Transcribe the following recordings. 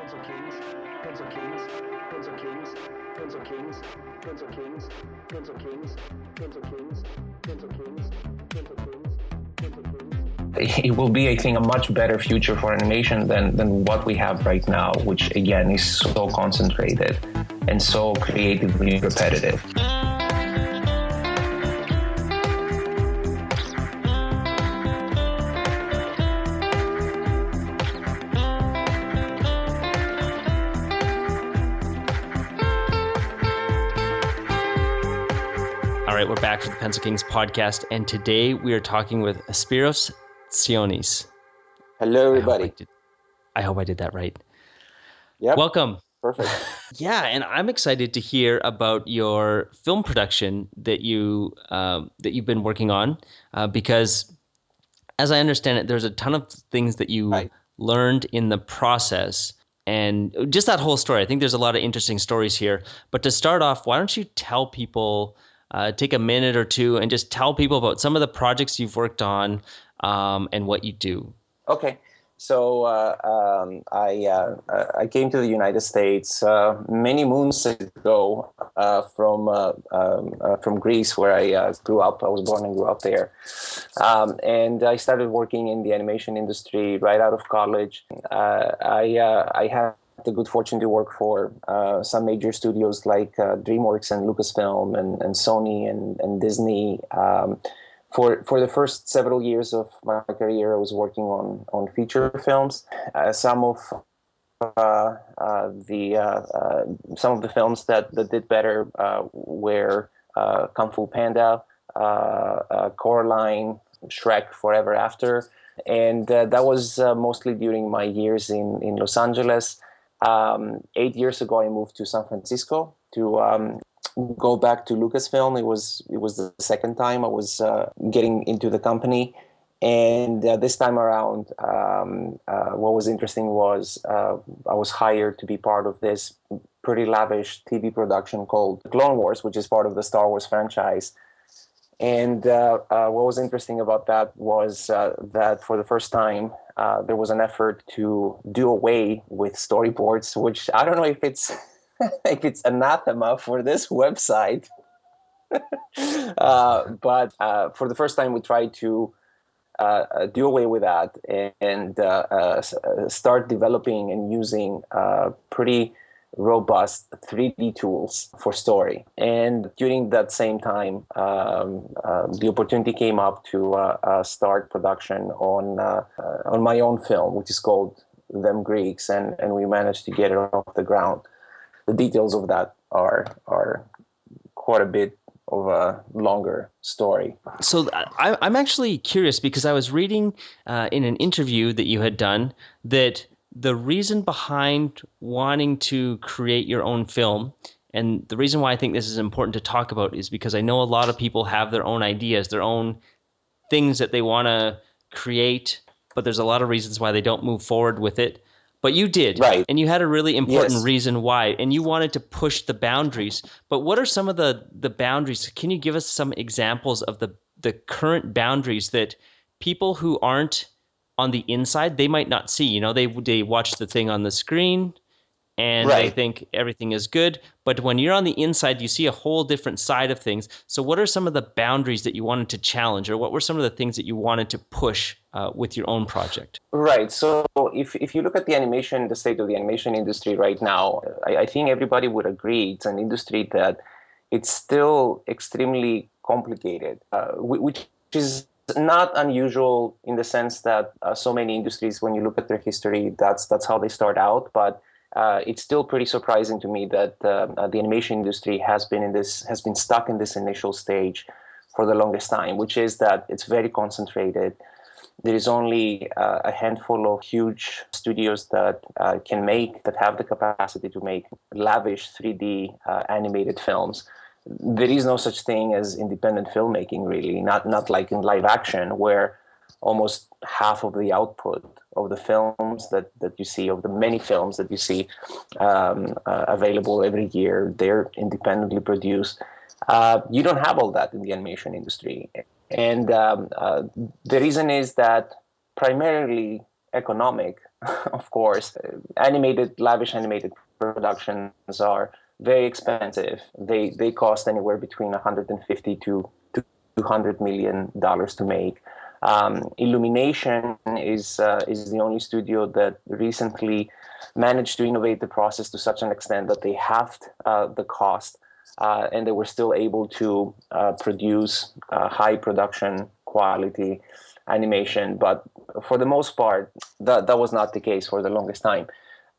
Pencil Kings, Pencil Kings, Pencil Kings, Pencil Kings, Pencil Kings, Pencil Kings, Pencil Kings, Pencil Kings, Pencil Kings, Pencil Kings. It will be, I think, a much better future for animation than what we have right now, which again is so concentrated and so creatively repetitive. All right, we're back for the Pencil Kings podcast, and today we are talking with Spyros Tsiounis. Hello, everybody. I hope I did that right. Yep. Welcome. Perfect. Yeah, and I'm excited to hear about your film production that you've been working on, because, as I understand it, there's a ton of things that you learned in the process. And just that whole story, I think there's a lot of interesting stories here. But to start off, why don't you tell people, take a minute or two and just tell people about some of the projects you've worked on and what you do. Okay. So I came to the United States many moons ago from Greece, where I grew up. I was born and grew up there. And I started working in the animation industry right out of college. I had the good fortune to work for some major studios like DreamWorks and Lucasfilm and Sony and Disney. For the first several years of my career, I was working on feature films. Some of the films that did better were Kung Fu Panda, Coraline, Shrek, Forever After, and that was mostly during my years in Los Angeles. 8 years ago, I moved to San Francisco to go back to Lucasfilm. It was the second time I was getting into the company, and this time around, what was interesting was I was hired to be part of this pretty lavish TV production called Clone Wars, which is part of the Star Wars franchise. And what was interesting about that was that for the first time, there was an effort to do away with storyboards, which I don't know if it's if it's anathema for this website. But for the first time, we tried to do away with that and start developing and using pretty robust 3D tools for story. And during that same time, the opportunity came up to start production on my own film, which is called Them Greeks, and we managed to get it off the ground. The details of that are quite a bit of a longer story. So I'm actually curious, because I was reading in an interview that you had done that the reason behind wanting to create your own film, and the reason why I think this is important to talk about, is because I know a lot of people have their own ideas, their own things that they want to create, but there's a lot of reasons why they don't move forward with it. But you did, right? And you had a really important reason why, and you wanted to push the boundaries. But what are some of the boundaries? Can you give us some examples of the current boundaries that people who aren't on the inside, they might not see? You know, they watch the thing on the screen and they think everything is good. But when you're on the inside, you see a whole different side of things. So what are some of the boundaries that you wanted to challenge, or what were some of the things that you wanted to push with your own project? Right. So if you look at the state of the animation industry right now, I think everybody would agree it's an industry that it's still extremely complicated, which is not unusual in the sense that so many industries, when you look at their history, that's how they start out. But it's still pretty surprising to me that the animation industry has been stuck in this initial stage for the longest time, which is that it's very concentrated. There is only a handful of huge studios that have the capacity to make lavish 3D animated films. There is no such thing as independent filmmaking, really, not like in live action, where almost half of the output of the films that you see, of the many films that you see available every year, they're independently produced. You don't have all that in the animation industry. And the reason is that primarily economic. of course. Lavish animated productions are very expensive. They cost anywhere between 150 to $200 million to make. Illumination is the only studio that recently managed to innovate the process to such an extent that they halved the cost, and they were still able to produce high production quality animation. But for the most part, that was not the case for the longest time.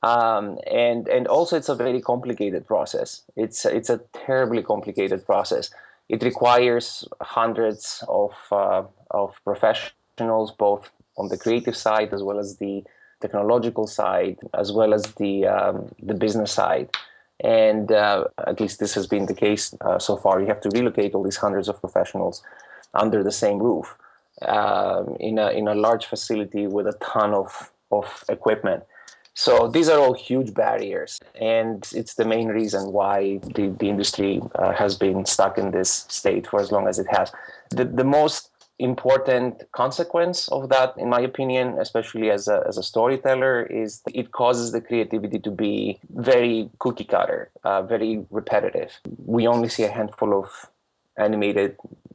And also, it's a very complicated process. It's a terribly complicated process. It requires hundreds of professionals, both on the creative side as well as the technological side, as well as the business side. And at least this has been the case so far. You have to relocate all these hundreds of professionals under the same roof in a large facility with a ton of equipment. So these are all huge barriers, and it's the main reason why the industry has been stuck in this state for as long as it has. The most important consequence of that, in my opinion, especially as a storyteller, is it causes the creativity to be very cookie cutter, very repetitive. We only see a handful of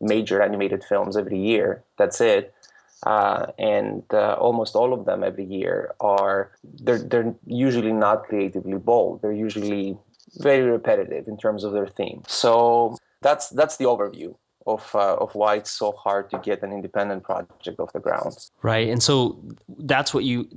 major animated films every year. That's it. And almost all of them every year they're usually not creatively bold. They're usually very repetitive in terms of their theme. So that's the overview of why it's so hard to get an independent project off the ground. Right. And so that's what you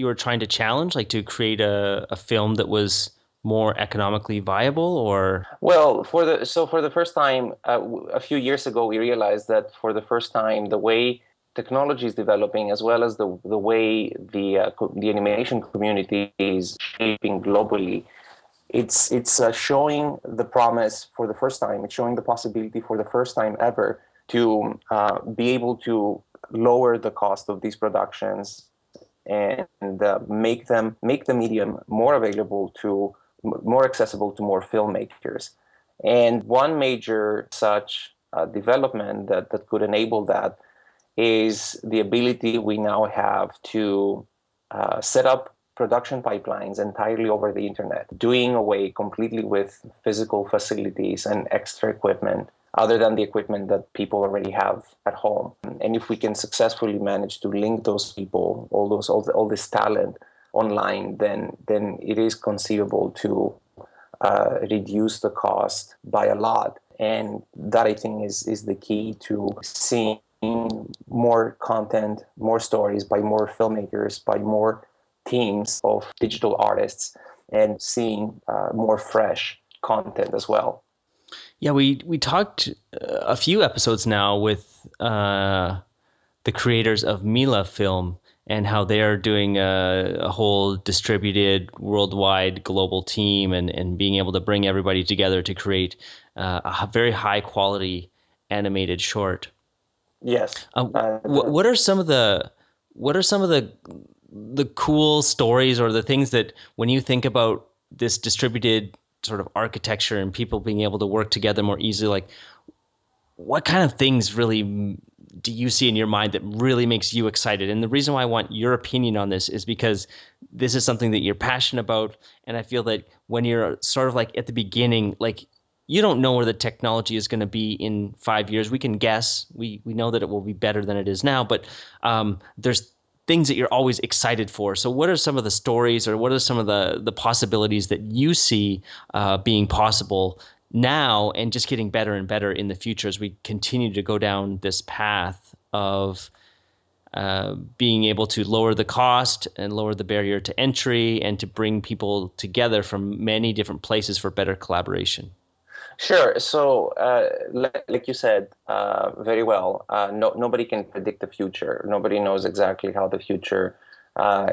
were trying to challenge, like to create a film that was more economically viable, or? Well, for the first time, a few years ago, we realized that for the first time, the way technology is developing, as well as the way the animation community is shaping globally, it's showing the promise for the first time. It's showing the possibility for the first time ever to be able to lower the cost of these productions and make the medium more accessible to more filmmakers. And one major such development that could enable that is the ability we now have to set up production pipelines entirely over the internet, doing away completely with physical facilities and extra equipment other than the equipment that people already have at home. And if we can successfully manage to link those people, all this talent online, then it is conceivable to reduce the cost by a lot. And that, I think, is the key to seeing more content, more stories by more filmmakers, by more teams of digital artists, and seeing more fresh content as well. Yeah, we talked a few episodes now with the creators of Mila Film and how they are doing a whole distributed worldwide global team and being able to bring everybody together to create a very high quality animated short. Yes. What are some of the cool stories, or the things that, when you think about this distributed sort of architecture and people being able to work together more easily, like what kind of things really do you see in your mind that really makes you excited? And the reason why I want your opinion on this is because this is something that you're passionate about. And I feel that when you're sort of like at the beginning, like you don't know where the technology is going to be in 5 years. We can guess. We know that it will be better than it is now, but there's things that you're always excited for. So what are some of the stories, or what are some of the possibilities that you see being possible now and just getting better and better in the future as we continue to go down this path of being able to lower the cost and lower the barrier to entry and to bring people together from many different places for better collaboration? Sure. So, like you said very well, nobody can predict the future. Nobody knows exactly how the future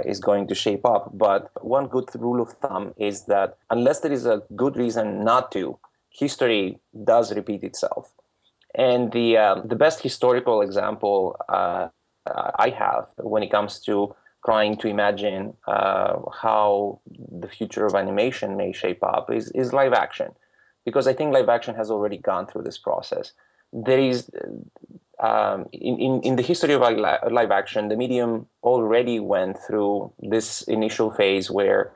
is going to shape up. But one good rule of thumb is that unless there is a good reason not to, history does repeat itself. And the best historical example I have when it comes to trying to imagine how the future of animation may shape up is live action. Because I think live action has already gone through this process. There is in the history of live action, the medium already went through this initial phase where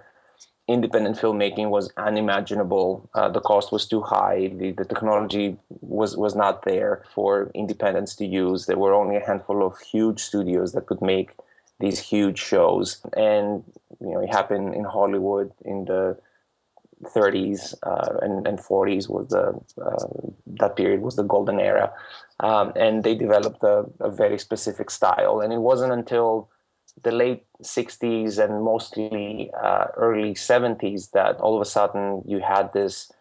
independent filmmaking was unimaginable. The cost was too high. The technology was not there for independents to use. There were only a handful of huge studios that could make these huge shows. And it happened in Hollywood in the 30s and 40s was that period was the golden era. And they developed a very specific style. And it wasn't until the late 60s and mostly early 70s that all of a sudden you had this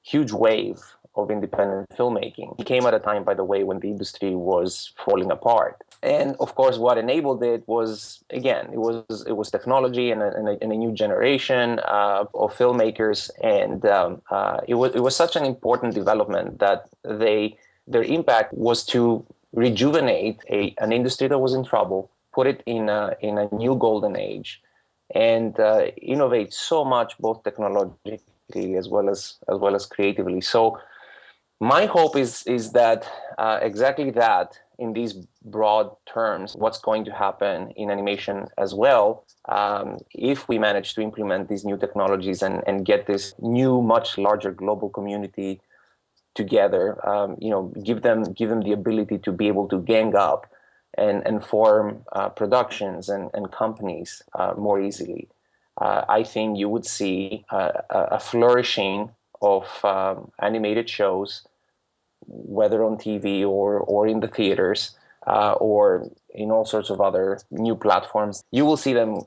huge wave of independent filmmaking. It came at a time, by the way, when the industry was falling apart. And of course, what enabled it was, again, it was technology and a new generation of filmmakers. And it was such an important development that their impact was to rejuvenate an industry that was in trouble, put it in a new golden age, and innovate so much, both technologically as well as creatively. So my hope is that exactly that, in these broad terms, what's going to happen in animation as well, if we manage to implement these new technologies and get this new, much larger global community together, give them the ability to be able to gang up and form productions and companies more easily. I think you would see a flourishing of animated shows, whether on TV or in the theaters or in all sorts of other new platforms. You will see them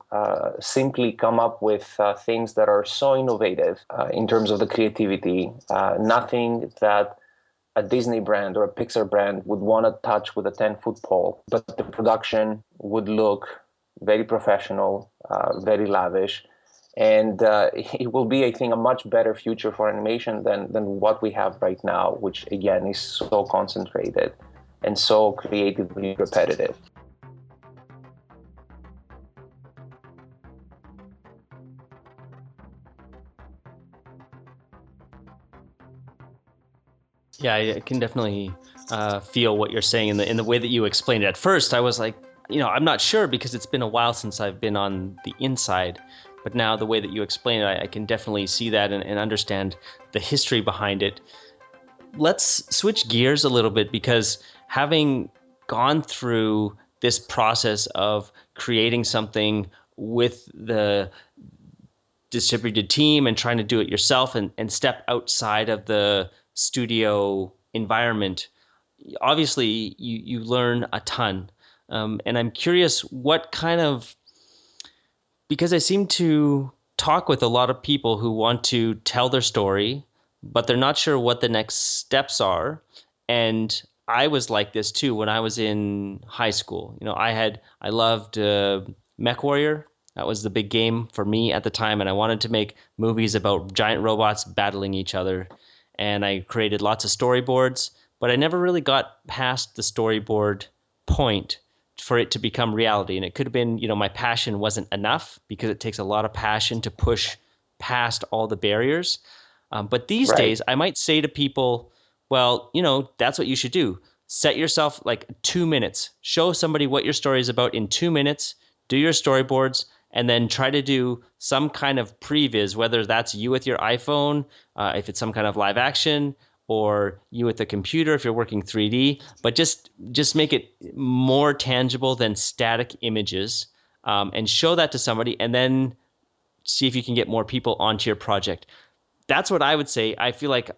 simply come up with things that are so innovative in terms of the creativity, nothing that a Disney brand or a Pixar brand would want to touch with a 10-foot pole, but the production would look very professional, very lavish, and it will be, I think, a much better future for animation than what we have right now, which again is so concentrated and so creatively repetitive. Yeah, I can definitely feel what you're saying in the way that you explained it. At first, I was like, I'm not sure because it's been a while since I've been on the inside. But now the way that you explain it, I can definitely see that and understand the history behind it. Let's switch gears a little bit, because having gone through this process of creating something with the distributed team and trying to do it yourself and step outside of the studio environment, obviously you learn a ton. And I'm curious what kind of, because I seem to talk with a lot of people who want to tell their story, but they're not sure what the next steps are. And I was like this too when I was in high school. I loved MechWarrior. That was the big game for me at the time, and I wanted to make movies about giant robots battling each other. And I created lots of storyboards, but I never really got past the storyboard point for it to become reality. And it could have been, my passion wasn't enough, because it takes a lot of passion to push past all the barriers. But these days, I might say to people, well, that's what you should do. Set yourself like 2 minutes. Show somebody what your story is about in 2 minutes. Do your storyboards, and then try to do some kind of previs, whether that's you with your iPhone, if it's some kind of live action, or you with the computer if you're working 3D, but just make it more tangible than static images, and show that to somebody, and then see if you can get more people onto your project. That's what I would say. I feel like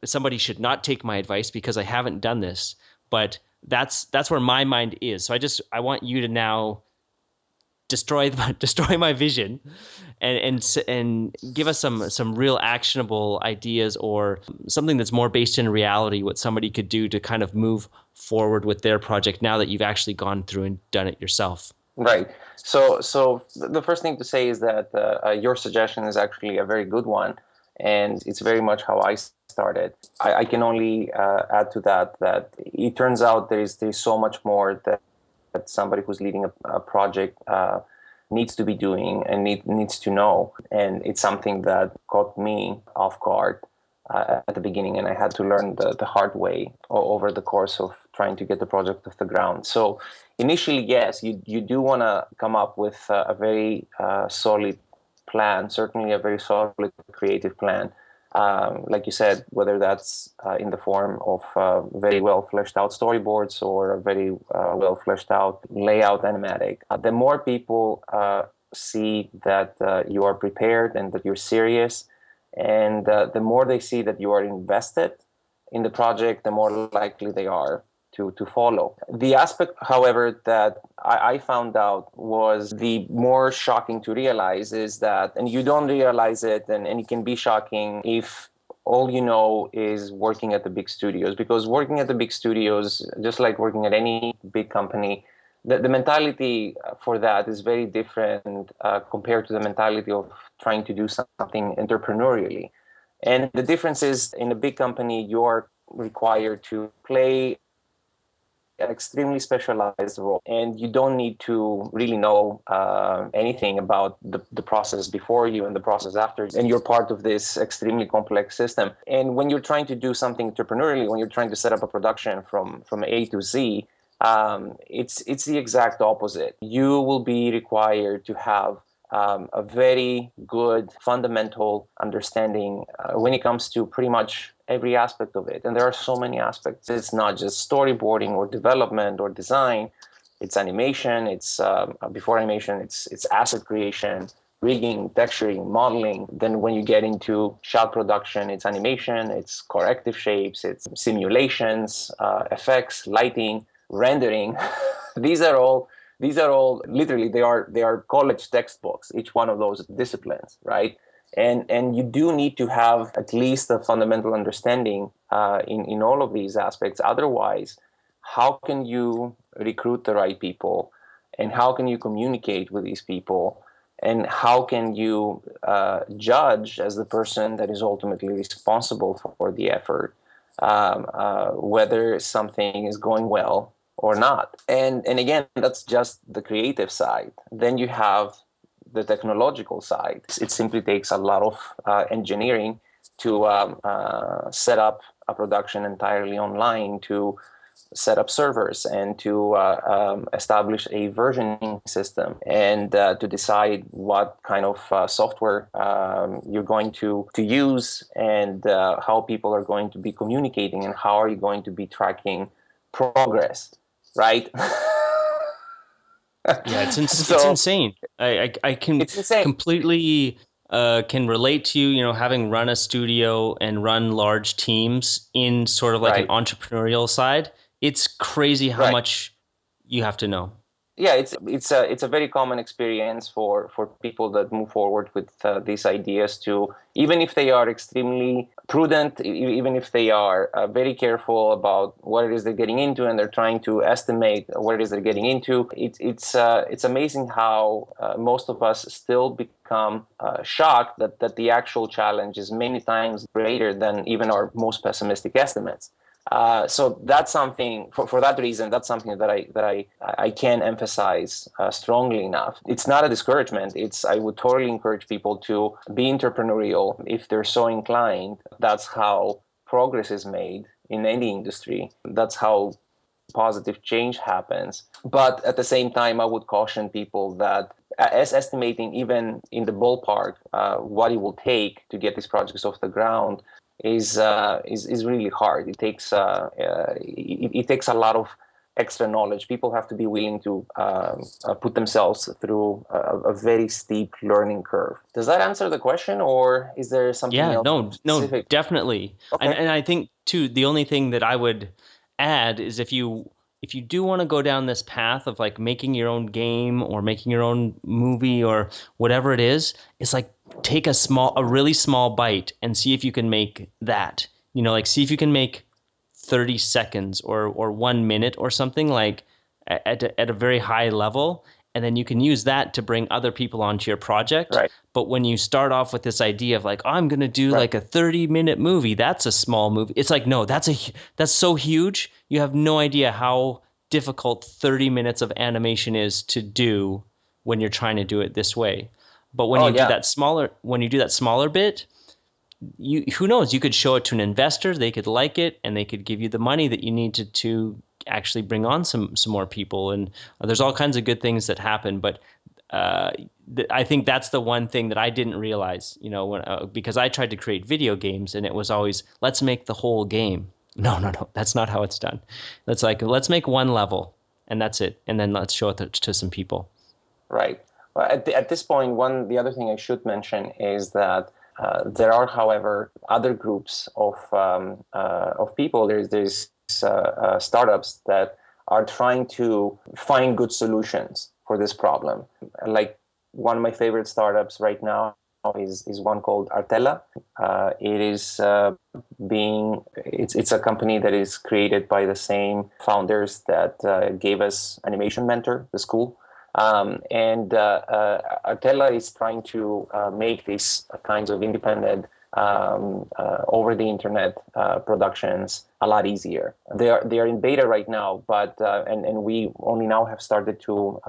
somebody should not take my advice because I haven't done this, but that's where my mind is. So I want you to now destroy my vision and give us some real actionable ideas, or something that's more based in reality, what somebody could do to kind of move forward with their project now that you've actually gone through and done it yourself. Right. So the first thing to say is that your suggestion is actually a very good one, and it's very much how I started. I can only add to that it turns out there's so much more that somebody who's leading a project needs to be doing and needs to know. And it's something that caught me off guard at the beginning, and I had to learn the hard way over the course of trying to get the project off the ground. So initially, yes, you do want to come up with a very solid plan, certainly a very solid creative plan. Like you said, whether that's in the form of very well fleshed out storyboards or a very well fleshed out layout animatic. The more people see that you are prepared and that you're serious, and the more they see that you are invested in the project, the more likely they are to follow. The aspect, however, that I found out was the more shocking to realize is that, and you don't realize it, and it can be shocking if all you know is working at the big studios, because working at the big studios, just like working at any big company, the mentality for that is very different compared to the mentality of trying to do something entrepreneurially. And the difference is, in a big company, you're required to play an extremely specialized role, and you don't need to really know anything about the process before you and the process after, and you're part of this extremely complex system. And when you're trying to do something entrepreneurially, when you're trying to set up a production from A to Z, it's the exact opposite. You will be required to have a very good fundamental understanding when it comes to pretty much every aspect of it. And there are so many aspects. It's not just storyboarding or development or design. It's animation. It's before animation, it's asset creation, rigging, texturing, modeling. Then when you get into shot production, it's animation, it's corrective shapes, it's simulations, effects, lighting, rendering. These are all literally they are college textbooks, each one of those disciplines, right? And you do need to have at least a fundamental understanding in all of these aspects. Otherwise, how can you recruit the right people, and how can you communicate with these people, and how can you judge as the person that is ultimately responsible for the effort whether something is going well or not? And again, that's just the creative side. Then you have the technological side. It simply takes a lot of engineering to set up a production entirely online, to set up servers, and to establish a versioning system, and to decide what kind of software you're going to use, and how people are going to be communicating, and how are you going to be tracking progress, right? Yeah, it's insane. I can completely can relate to you, having run a studio and run large teams in sort of like an entrepreneurial side. It's crazy how much you have to know. Yeah, it's a very common experience for people that move forward with these ideas to, even if they are extremely prudent, even if they are very careful about what it is they're getting into, and they're trying to estimate what it is they're getting into. It's amazing how most of us still become shocked that the actual challenge is many times greater than even our most pessimistic estimates. So that's something, for that reason, that's something that I can't emphasize strongly enough. It's not a discouragement. I would totally encourage people to be entrepreneurial if they're so inclined. That's how progress is made in any industry. That's how positive change happens. But at the same time, I would caution people that as estimating even in the ballpark what it will take to get these projects off the ground is really hard. It takes it takes a lot of extra knowledge. People have to be willing to put themselves through a very steep learning curve. Does that answer the question, or is there something else? No, definitely. Okay. And I think too, the only thing that I would add is if you do want to go down this path of like making your own game or making your own movie or whatever it is, it's like take a really small bite and see if you can make that. Like see if you can make 30 seconds or 1 minute or something, like at a very high level, and then you can use that to bring other people onto your project. Right. But when you start off with this idea of like, oh, I'm going to do like a 30-minute movie, that's a small movie. It's like, no, that's so huge. You have no idea how difficult 30 minutes of animation is to do when you're trying to do it this way. But when you do that smaller bit, who knows? You could show it to an investor, they could like it, and they could give you the money that you need to actually bring on some more people, and there's all kinds of good things that happen. But I think that's the one thing that I didn't realize, because I tried to create video games, and it was always, let's make the whole game. No, that's not how it's done. That's like, let's make one level, and that's it, and then let's show it to some people. Right. Well, at this point, the other thing I should mention is that there are, however, other groups of people. There's startups that are trying to find good solutions for this problem. Like one of my favorite startups right now is one called Artella. It's a company that is created by the same founders that gave us Animation Mentor, the school. And Artella is trying to make these kinds of independent over the internet productions a lot easier. They are in beta right now, but and we only now have started to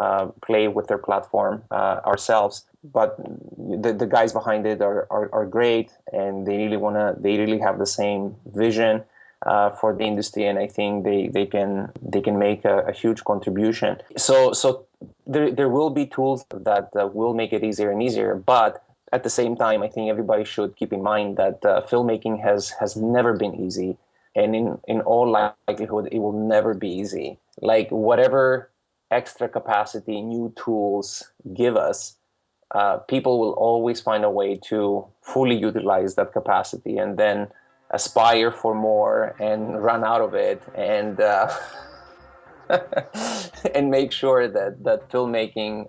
play with their platform ourselves. But the guys behind it are great, and they really have the same vision for the industry, and I think they can make a huge contribution. So there will be tools that will make it easier and easier, but at the same time, I think everybody should keep in mind that filmmaking has never been easy, and in all likelihood, it will never be easy. Like whatever extra capacity new tools give us, people will always find a way to fully utilize that capacity, and then aspire for more and run out of it, and and make sure that filmmaking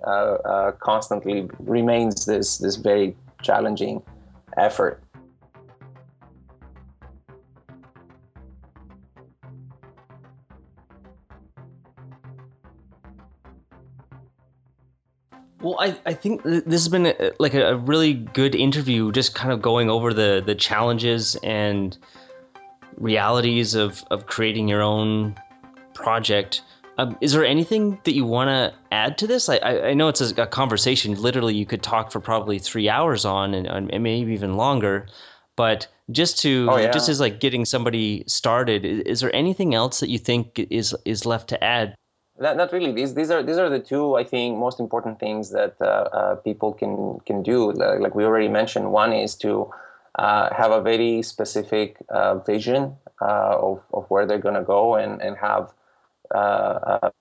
constantly remains this very challenging effort. Well, I think this has been a really good interview, just kind of going over the challenges and realities of creating your own project. Is there anything that you want to add to this? I know it's a conversation. Literally, you could talk for probably 3 hours on, and maybe even longer. But just as like getting somebody started, is there anything else that you think is left to add? Not really. These are the two, I think, most important things that people can do. Like we already mentioned, one is to have a very specific vision of where they're going to go, and have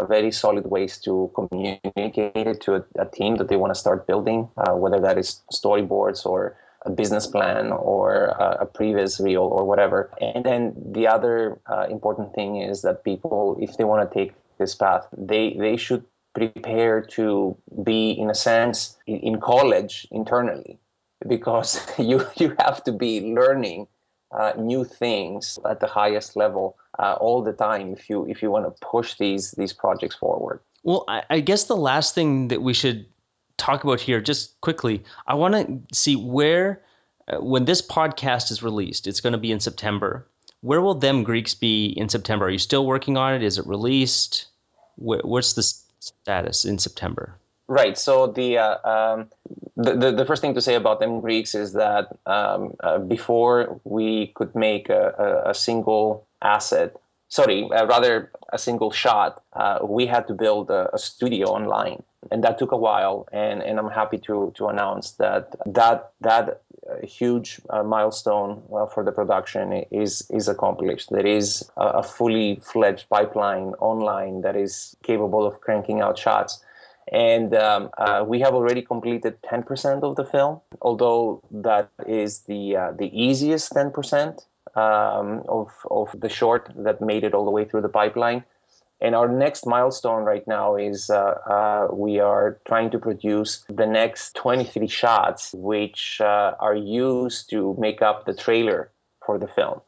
very solid ways to communicate it to a team that they want to start building, whether that is storyboards or a business plan or a previous reel or whatever. And then the other important thing is that people, if they want to take this path, they should prepare to be, in a sense, in college internally, because you have to be learning new things at the highest level all the time if you want to push these projects forward. Well, I guess the last thing that we should talk about here, just quickly, I want to see where, when this podcast is released, it's going to be in September. Where will Them Greeks be in September? Are you still working on it? Is it released? What's the status in September? Right. So the first thing to say about Them Greeks is that before we could make a single asset, rather a single shot, we had to build a studio online, and that took a while. And I'm happy to announce that huge milestone for the production is accomplished. There is a fully fledged pipeline online that is capable of cranking out shots. And we have already completed 10% of the film, although that is the easiest 10% of the short that made it all the way through the pipeline. And our next milestone right now is we are trying to produce the next 23 shots, which are used to make up the trailer for the film.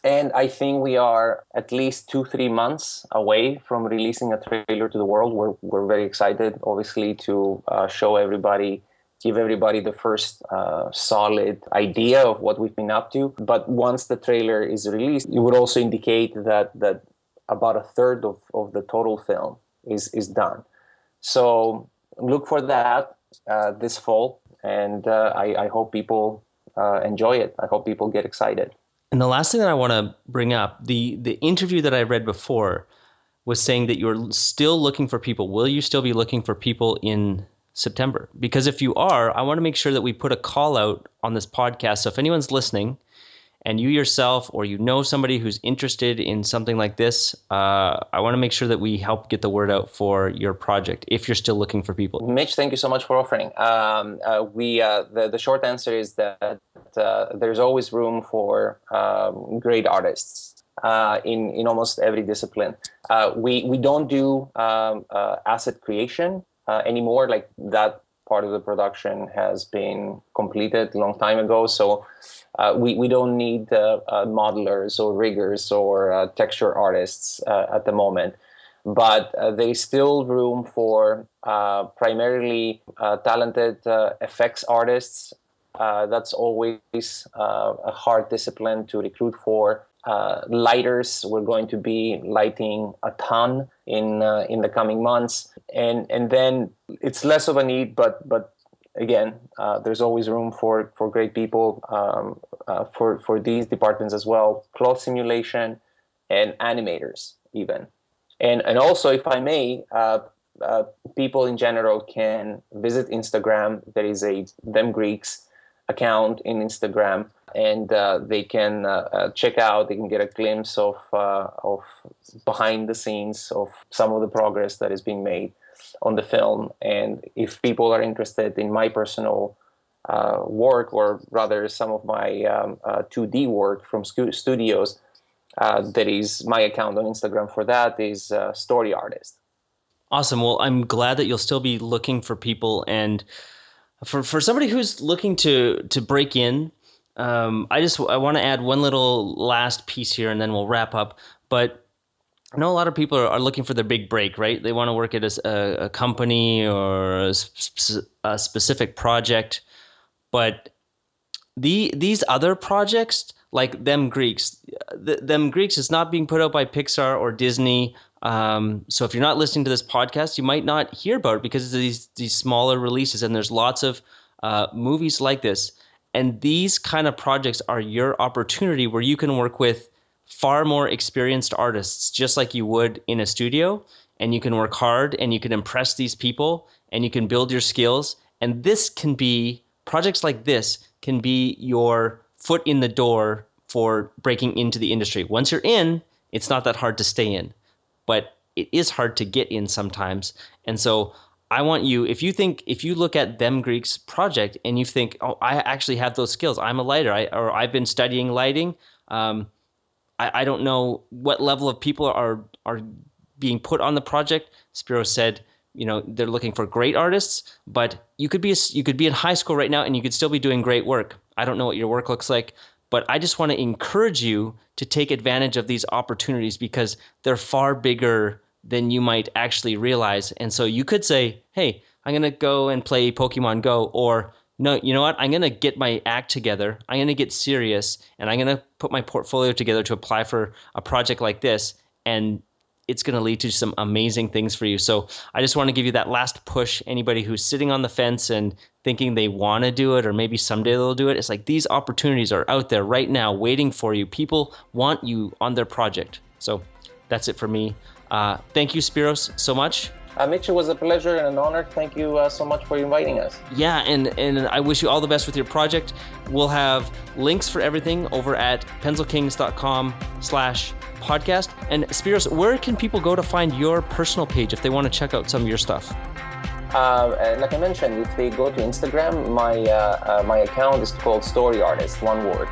And I think we are at least 2-3 months away from releasing a trailer to the world. We're very excited, obviously, to show everybody, give everybody the first solid idea of what we've been up to. But once the trailer is released, it would also indicate that about a third of the total film is done. So look for that this fall, and I hope people enjoy it. I hope people get excited. And the last thing that I want to bring up, the interview that I read before was saying that you're still looking for people. Will you still be looking for people in September? Because if you are, I want to make sure that we put a call out on this podcast. So if anyone's listening and you yourself or you know somebody who's interested in something like this, I want to make sure that we help get the word out for your project if you're still looking for people. Mitch, thank you so much for offering. The short answer is that there's always room for great artists in almost every discipline. We don't do asset creation anymore. Like that part of the production has been completed a long time ago. So we don't need modelers or riggers or texture artists at the moment. But there is still room for primarily talented effects artists. That's always a hard discipline to recruit for. Lighters, we're going to be lighting a ton in the coming months, and then it's less of a need, but again, there's always room for great people for these departments as well. Cloth simulation and animators even, and also, if I may, people in general can visit Instagram. There is a Them Greeks account in Instagram, and they can check out. They can get a glimpse of behind the scenes of some of the progress that is being made on the film. And if people are interested in my personal work, or rather some of my 2D work from studios, there is my account on Instagram for that is Story Artist. Awesome. Well, I'm glad that you'll still be looking for people. And for somebody who's looking to break in, I want to add one little last piece here, and then we'll wrap up. But I know a lot of people are looking for their big break, right? They want to work at a company or a specific project. But these other projects, like Them Greeks, Them Greeks is not being put out by Pixar or Disney. So if you're not listening to this podcast, you might not hear about it because of these smaller releases. And there's lots of movies like this. And these kind of projects are your opportunity where you can work with far more experienced artists, just like you would in a studio. And you can work hard and you can impress these people and you can build your skills. And projects like this can be your foot in the door for breaking into the industry. Once you're in, it's not that hard to stay in, but it is hard to get in sometimes. And so I want you, if you look at Them Greeks project and you think, oh, I actually have those skills. I'm a lighter, or I've been studying lighting. I don't know what level of people are being put on the project. Spyros said, they're looking for great artists, but you could be in high school right now and you could still be doing great work. I don't know what your work looks like, but I just want to encourage you to take advantage of these opportunities because they're far bigger than you might actually realize. And so you could say, hey, I'm going to go and play Pokemon Go, or no, you know what? I'm going to get my act together. I'm going to get serious, and I'm going to put my portfolio together to apply for a project like this. And it's going to lead to some amazing things for you. So I just want to give you that last push. Anybody who's sitting on the fence and thinking they want to do it, or maybe someday they'll do it, it's like these opportunities are out there right now waiting for you. People want you on their project. So that's it for me. Thank you, Spyros, so much. Mitch, it was a pleasure and an honor. Thank you so much for inviting us. Yeah, and I wish you all the best with your project. We'll have links for everything over at pencilkings.com/podcast. And Spyros, where can people go to find your personal page if they want to check out some of your stuff? Like I mentioned, if they go to Instagram, my account is called Story Artist, one word.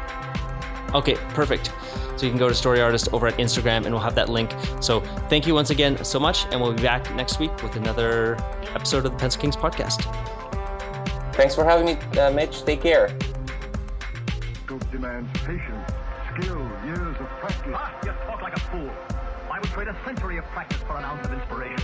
Okay, perfect. So you can go to Story Artist over at Instagram, and we'll have that link. So thank you once again so much, and we'll be back next week with another episode of the Pencil Kings podcast. Thanks for having me, Mitch. Take care. Scope demands patience, skill, years of practice. You talk like a fool. I would trade a century of practice for an ounce of inspiration.